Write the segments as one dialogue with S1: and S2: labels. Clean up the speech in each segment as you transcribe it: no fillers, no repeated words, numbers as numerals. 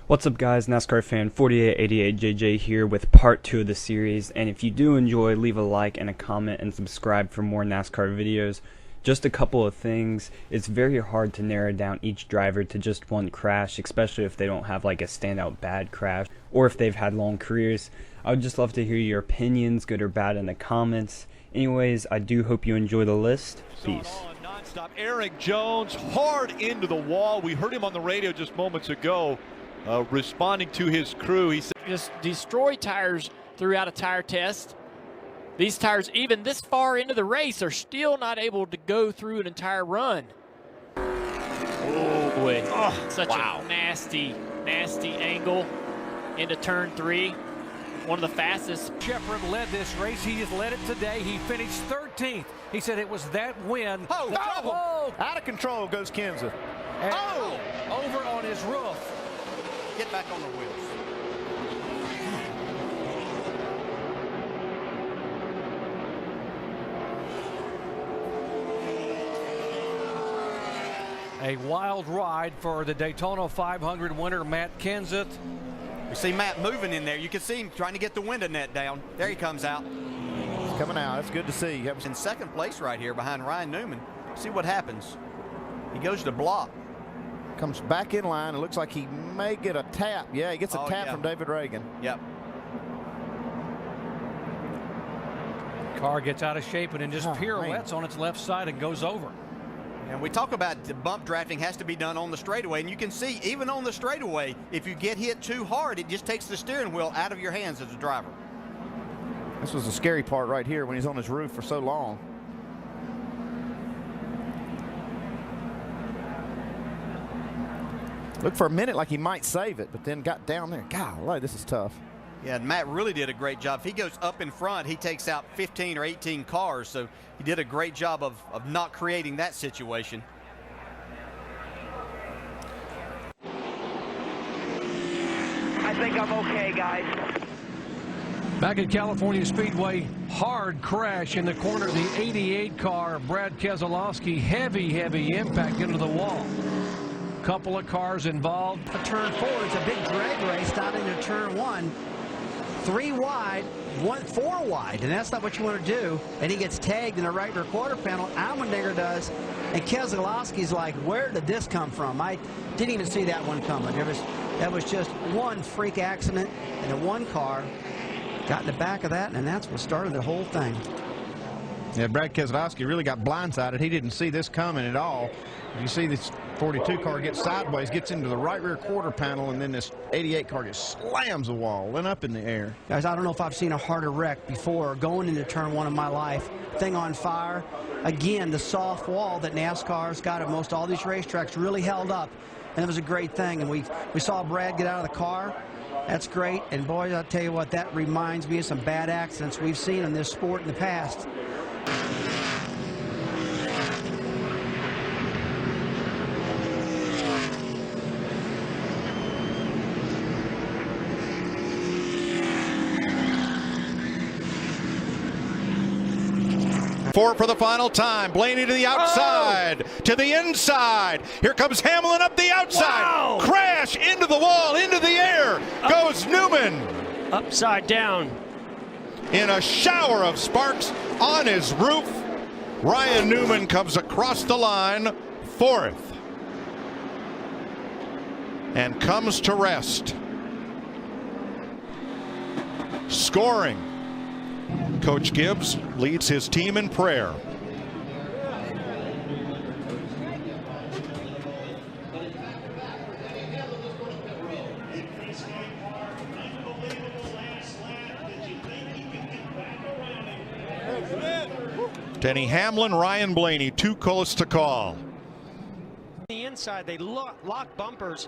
S1: What's up guys, NASCAR fan 4888JJ here with part 2 of the series, and if you do enjoy, leave a like and a comment and subscribe for more NASCAR videos. Just a couple of things, it's very hard to narrow down each driver to just one crash, especially if they don't have like a standout bad crash, or if they've had long careers. I would just love to hear your opinions, good or bad, in the comments. Anyways, I do hope you enjoy the list. Peace.
S2: Non-stop. ERIK Jones hard into the wall. We heard him on the radio just moments ago. Responding to his crew, he said,
S3: just destroy tires throughout a tire test. These tires, even this far into the race, are still not able to go through an entire run. Oh boy, such a nasty angle into turn 3. One of the fastest.
S4: Shepard led this race. He has led it today. He finished 13th. He said it was that win.
S5: Out of control goes KENSETH.
S4: Over on his roof.
S5: Get back on the wheels.
S4: A wild ride for the Daytona 500 winner, Matt KENSETH.
S5: You see Matt moving in there. You can see him trying to get the window net down. There he comes out. He's coming out. That's good to see. He was in second place right here behind Ryan Newman. See what happens. He goes to block. Comes back in line. It looks like he may get a tap. Yeah, he gets a tap from David Reagan. Yep.
S4: Car gets out of shape and then just pirouettes on its left side and goes over.
S5: And we talk about the bump drafting has to be done on the straightaway, and you can see even on the straightaway, if you get hit too hard, it just takes the steering wheel out of your hands as a driver. This was the scary part right here when he's on his roof for so long. Looked for a minute like he might save it, but then got down there. Golly, this is tough. Yeah, and Matt really did a great job. If he goes up in front, he takes out 15 or 18 cars, so he did a great job of not creating that situation.
S6: I think I'm okay, guys.
S4: Back at California Speedway, hard crash in the corner of the 88 car. Brad Keselowski, heavy impact into the wall. Couple of cars involved.
S7: A turn 4, it's a big drag race down into turn 1. 3 wide, 4 wide, and that's not what you want to do. And he gets tagged in the right rear quarter panel. Allmendinger does, and Keselowski's like, where did this come from? I didn't even see that one coming. That was just one freak accident, and the one car got in the back of that, and that's what started the whole thing.
S8: Yeah, Brad Keselowski really got blindsided. He didn't see this coming at all. You see this 42 car gets sideways, gets into the right rear quarter panel, and then this 88 car just slams the wall and up in the air.
S7: Guys, I don't know if I've seen a harder wreck before going into turn 1 in my life. Thing on fire. Again, the soft wall that NASCAR's got at most all these racetracks really held up, and it was a great thing. And we saw Brad get out of the car. That's great. And boy, I'll tell you what, that reminds me of some bad accidents we've seen in this sport in the past.
S2: for the final time. Blaney to the outside, to the inside. Here comes Hamlin up the outside. Crash into the wall, into the air goes Newman.
S3: Upside down.
S2: In a shower of sparks on his roof, Ryan Newman comes across the line, 4th, and comes to rest. Scoring. Coach Gibbs leads his team in prayer. Denny Hamlin, Ryan Blaney, too close to call.
S9: The inside, they lock bumpers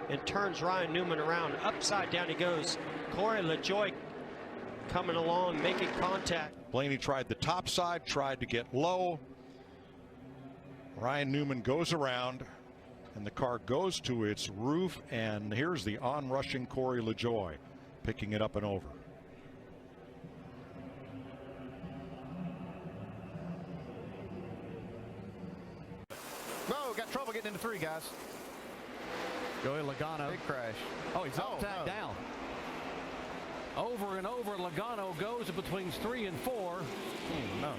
S9: and turns Ryan Newman around. Upside down he goes. Corey LaJoie coming along, making contact.
S2: Blaney tried the top side, tried to get low. Ryan Newman goes around, and the car goes to its roof, and here's the on-rushing Corey LaJoie picking it up and over.
S5: No, got trouble getting into 3, guys. Joey Logano. Big crash. Oh, he's all tagged down.
S4: Over and over, Logano goes between 3 and 4.
S8: No.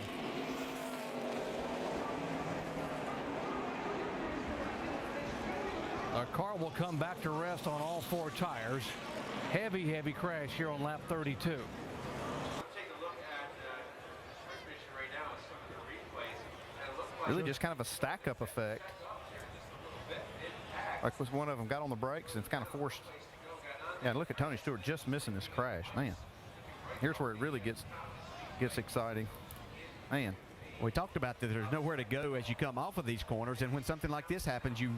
S4: Our car will come back to rest on all 4 tires. Heavy, heavy crash here on lap 32.
S8: Really just kind of a stack-up effect. Like was one of them got on the brakes and it's kind of forced. Yeah, look at Tony Stewart just missing this crash. Man, here's where it really gets exciting. Man.
S5: We talked about that there's nowhere to go as you come off of these corners, and when something like this happens, you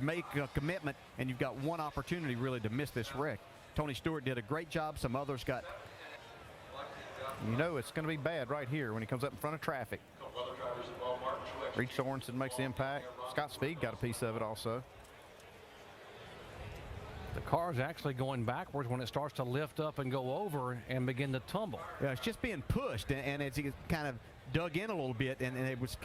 S5: make a commitment, and you've got one opportunity really to miss this wreck. Tony Stewart did a great job. Some others got.
S8: You know it's going to be bad right here when he comes up in front of traffic. Reed Sorensen makes the impact. Scott Speed got a piece of it also.
S4: The car's actually going backwards when it starts to lift up and go over and begin to tumble.
S5: Yeah, it's just being pushed, and as he kind of dug in a little bit and it was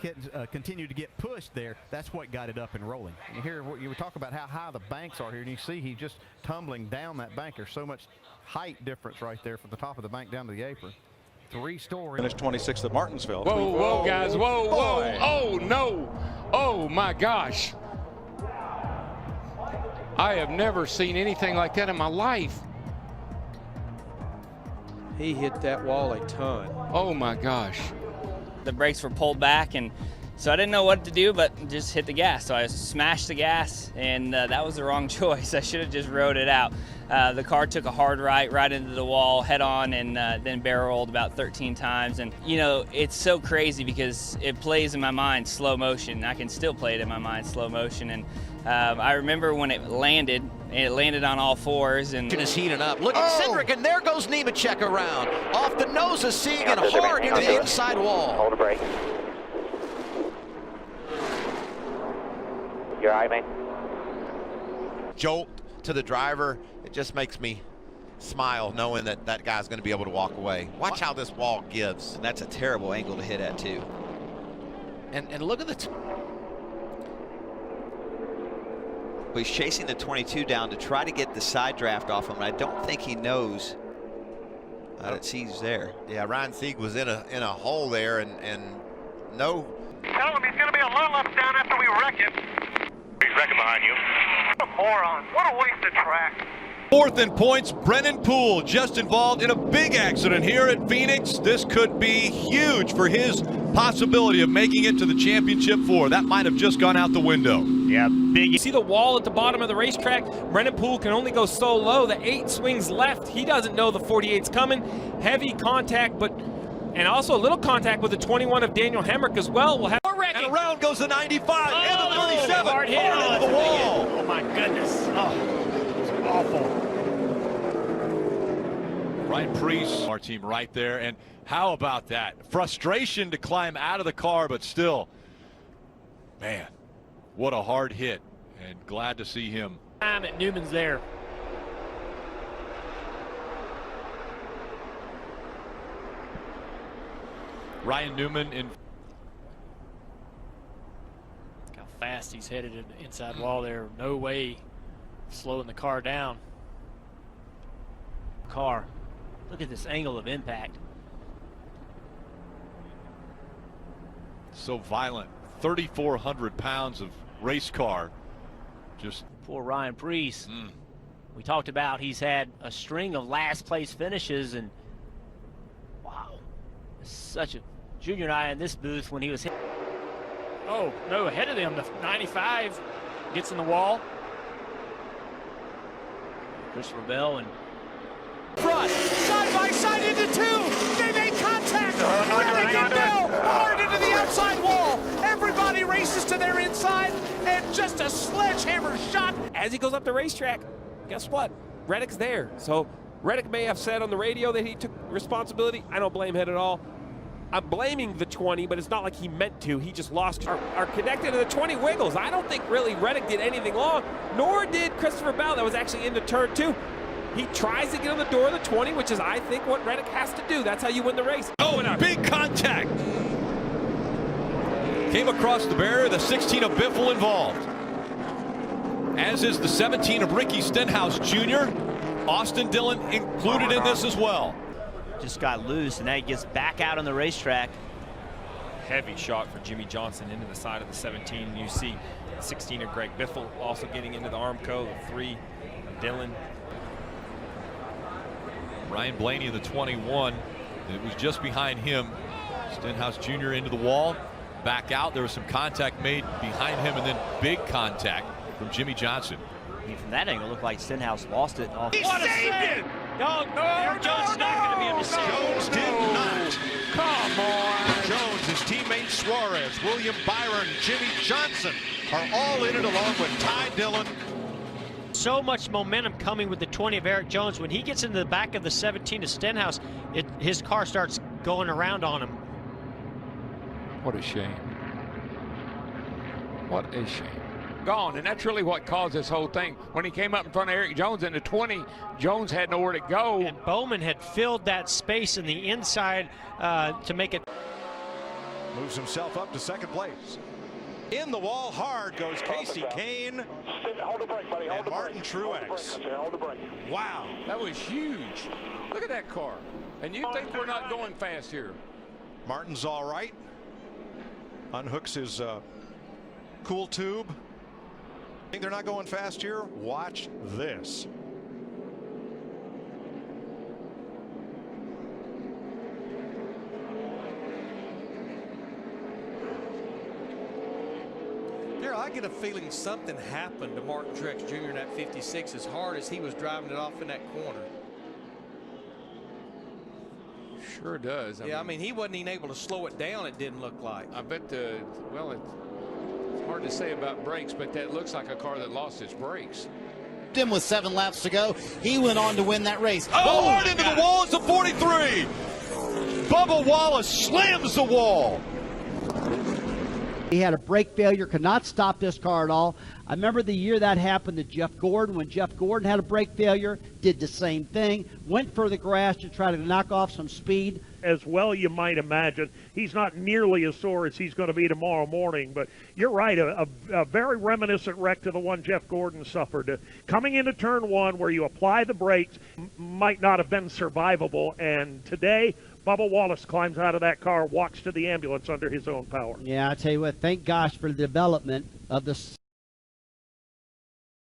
S5: continued to get pushed there, that's what got it up and rolling.
S8: You hear what you talk about how high the banks are here, and you see he's just tumbling down that bank. There's so much height difference right there from the top of the bank down to the apron.
S4: 3-story.
S2: Finished 26th at Martinsville.
S10: Whoa, whoa, guys, whoa, whoa. Oh, no. Oh, my gosh. I have never seen anything like that in my life.
S11: He hit that wall a ton.
S10: Oh, my gosh.
S12: The brakes were pulled back, and so I didn't know what to do but just hit the gas. So I smashed the gas, and that was the wrong choice. I should have just rode it out. The car took a hard right into the wall head on, and then barreled about 13 times. And you know, it's so crazy because it plays in my mind slow motion. I can still play it in my mind slow motion. And I remember when it landed on all 4s, and
S13: is heating up. Look at Cedric, and there goes Nemechek around. Off the nose of Segan, hard into the inside wall.
S6: Hold a brake. You're all right, man?
S14: Jolt to the driver, it just makes me smile knowing that that guy's going to be able to walk away. Watch how this wall gives.
S13: And that's a terrible angle to hit at, too. And look at the... He's chasing the 22 down to try to get the side draft off him, and I don't think he knows that he's there.
S14: Yeah, Ryan Sieg was in a hole there, and no.
S6: Tell him he's going to be a little up down after we wreck it. He's wrecking behind you. What a moron. What a waste of track.
S2: 4th in points, Brennan Poole just involved in a big accident here at Phoenix. This could be huge for his possibility of making it to the championship 4. That might have just gone out the window.
S11: Yeah, big. You see the wall at the bottom of the racetrack? Brennan Poole can only go so low. The 8 swings left. He doesn't know the 48's coming. Heavy contact, and also a little contact with the 21 of Daniel Hemrick as well. We'll have
S2: and around goes the 95 and the 37
S11: hard hit
S2: into the wall.
S11: Oh my goodness. Oh, it was awful.
S2: Ryan Preece, our team right there, and how about that? Frustration to climb out of the car, but still, man, what a hard hit, and glad to see him.
S3: Time at Newman's there.
S2: Ryan Newman in.
S3: Look how fast he's headed in the inside wall there. No way slowing the car down.
S11: Look at this angle of impact.
S2: So violent. 3,400 pounds of race car. Just
S11: poor Ryan Preece. We talked about he's had a string of last place finishes, and wow, such a junior and I in this booth when he was hit.
S3: Oh no, ahead of them, the 95 gets in the wall.
S11: Christopher Bell and
S13: front, side by side into 2. They make contact. Reddick and Bell hard into the outside wall. Everybody races to their inside, and just a sledgehammer shot.
S11: as he goes up the racetrack, guess what? Reddick's there. So Reddick may have said on the radio that he took responsibility. I don't blame him at all. I'm blaming the 20, but it's not like he meant to. He just lost. Are connected to the 20 wiggles. I don't think really Reddick did anything wrong, nor did Christopher Bell. That was actually into turn 2. He tries to get on the door of the 20, which is, I think, what Reddick has to do. That's how you win the race.
S2: Oh, and a big contact. Came across the barrier, the 16 of Biffle involved. as is the 17 of Ricky Stenhouse Jr. Austin Dillon included in this as well.
S15: Just got loose, and now he gets back out on the racetrack.
S11: Heavy shot for Jimmy Johnson into the side of the 17. You see 16 of Greg Biffle also getting into the Armco, the 3 of Dillon.
S2: Ryan Blaney in the 21. It was just behind him. Stenhouse Jr. into the wall, back out. There was some contact made behind him, and then big contact from Jimmy Johnson.
S15: I mean, from that angle, it looked like Stenhouse lost it.
S13: He saved it!
S9: No, Jones is not going to be able to save it.
S16: Jones did not. Come on. Jones, his teammate Suarez, William Byron, Jimmy Johnson are all in it along with Ty Dillon.
S9: So much momentum coming with the 20 of Erik Jones. When he gets into the back of the 17 of Stenhouse, his car starts going around on him.
S10: What a shame. What a shame. Gone, and that's really what caused this whole thing. When he came up in front of Erik Jones in the 20, Jones had nowhere to go.
S9: And Bowman had filled that space in the inside to make it.
S16: Moves himself up to second place. In the wall hard goes Casey Kane and Martin Truex.
S10: Wow, that was huge. Look at that car. And you think we're not going fast here?
S16: Martin's all right. Unhooks his cool tube. Think they're not going fast here? Watch this.
S17: Darryl, I get a feeling something happened to Martin Truex Jr. in that 56 as hard as he was driving it off in that corner.
S10: Sure does.
S17: I mean, he wasn't even able to slow it down, it didn't look like.
S10: I bet well, it's hard to say about brakes, but that looks like a car that lost its brakes.
S18: With 7 laps to go, he went on to win that race.
S2: Oh, hard into the wall. It's a 43. Bubba Wallace slams the wall.
S7: He had a brake failure, could not stop this car at all. I remember the year that happened to Jeff Gordon, when Jeff Gordon had a brake failure, did the same thing, went for the grass to try to knock off some speed.
S19: As well, you might imagine. He's not nearly as sore as he's going to be tomorrow morning, but you're right, a very reminiscent wreck to the one Jeff Gordon suffered. Coming into turn 1 where you apply the brakes might not have been survivable, and today Bubba Wallace climbs out of that car, walks to the ambulance under his own power.
S7: Yeah, I tell you what, thank gosh for the development of the